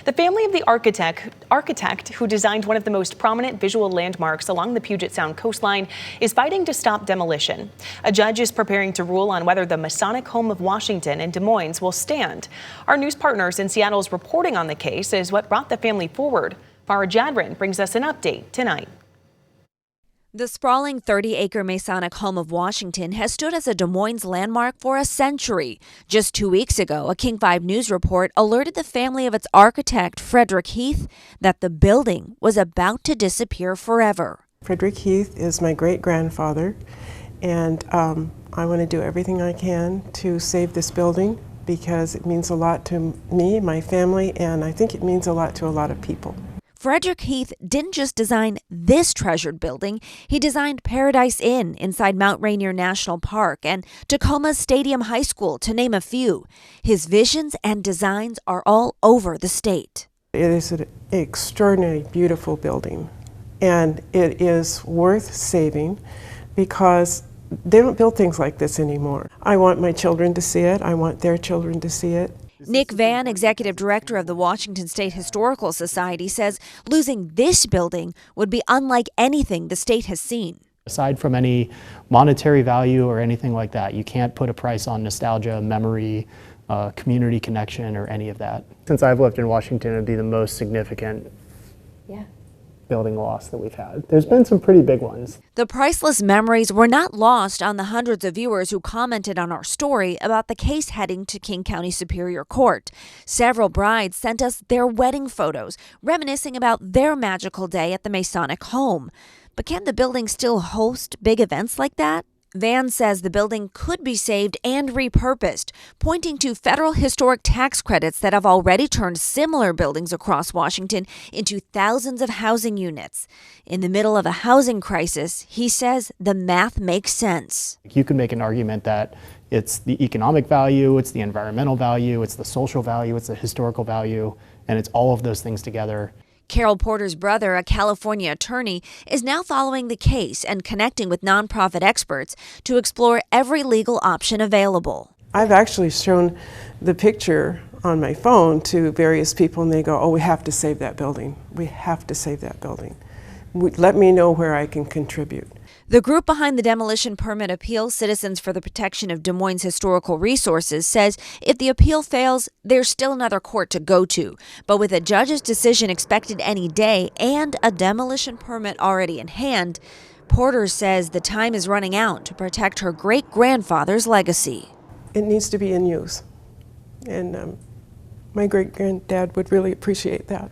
The family of the architect who designed one of the most prominent visual landmarks along the Puget Sound coastline is fighting to stop demolition. A judge is preparing to rule on whether the Masonic Home of Washington in Des Moines will stand. Our news partners in Seattle's reporting on the case is what brought the family forward. Farah Jadrin brings us an update tonight. The sprawling 30-acre Masonic Home of Washington has stood as a Des Moines landmark for a century. Just 2 weeks ago, a King 5 News report alerted the family of its architect, Frederick Heath, that the building was about to disappear forever. Frederick Heath is my great-grandfather, and I want to do everything I can to save this building because it means a lot to me, my family, and I think it means a lot to a lot of people. Frederick Heath didn't just design this treasured building, he designed Paradise Inn inside Mount Rainier National Park and Tacoma's Stadium High School, to name a few. His visions and designs are all over the state. It is an extraordinarily beautiful building, and it is worth saving because they don't build things like this anymore. I want my children to see it. I want their children to see it. Nick Vann, executive director of the Washington State Historical Society, says losing this building would be unlike anything the state has seen. Aside from any monetary value or anything like that, you can't put a price on nostalgia, memory, community connection, or any of that. Since I've lived in Washington, it would be the most significant building loss that we've had. There's been some pretty big ones. The priceless memories were not lost on the hundreds of viewers who commented on our story about the case heading to King County Superior Court. Several brides sent us their wedding photos, reminiscing about their magical day at the Masonic home. But can the building still host big events like that? Van says the building could be saved and repurposed, pointing to federal historic tax credits that have already turned similar buildings across Washington into thousands of housing units. In the middle of a housing crisis, he says the math makes sense. You can make an argument that it's the economic value, it's the environmental value, it's the social value, it's the historical value, and it's all of those things together. Carol Porter's brother, a California attorney, is now following the case and connecting with nonprofit experts to explore every legal option available. I've actually shown the picture on my phone to various people, and they go, "Oh, we have to save that building. We have to save that building. Let me know where I can contribute." The group behind the demolition permit appeal, Citizens for the Protection of Des Moines Historical Resources, says if the appeal fails, there's still another court to go to. But with a judge's decision expected any day and a demolition permit already in hand, Porter says the time is running out to protect her great-grandfather's legacy. It needs to be in use, and my great-granddad would really appreciate that.